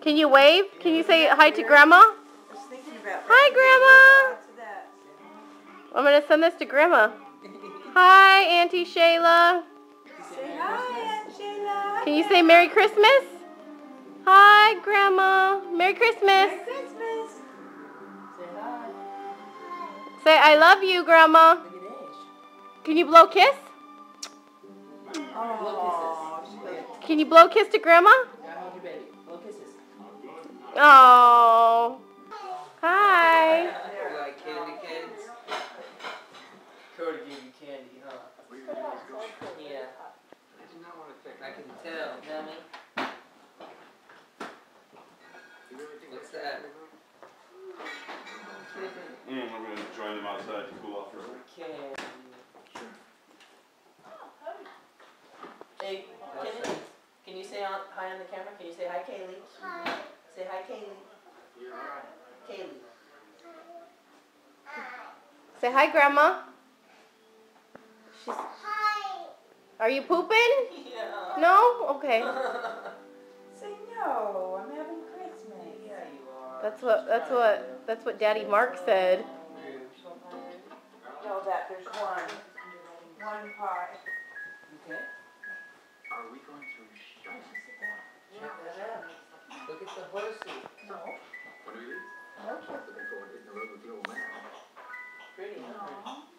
Can you wave? Can you say hi to Grandma? I was thinking about that. Hi, Grandma. I'm going to send this to Grandma. Hi, Auntie Shayla. Say hi, Aunt Shayla. Can you say Merry Christmas? Hi, Grandma. Merry Christmas. Merry Christmas. Say hi. Say I love you, Grandma. Look at Ash. Can you blow kiss? Oh, Can you blow kiss to Grandma? yeah, hold your baby. Blow kisses. Oh. Hi. You like candy, kids? Cody gave you candy, huh? Yeah. I can tell, dummy. What's that? I'm going to join them outside to cool off for a second. Candy. Hey, can you say hi on the camera? Can you say hi, Kaylee? Hi. Say hi, Kaylee. Kaylee. Say hi, Grandma. Hi. Are you pooping? Yeah. No? Okay. Say no. I'm having Christmas. Yeah, you are. That's what Daddy Mark said. No, that there's one pie. Okay. Are we going to shop? Check that out. Look at the horsey. No. When do we leave? No. Looking forward to hitting the road with the old man. Pretty, huh? No.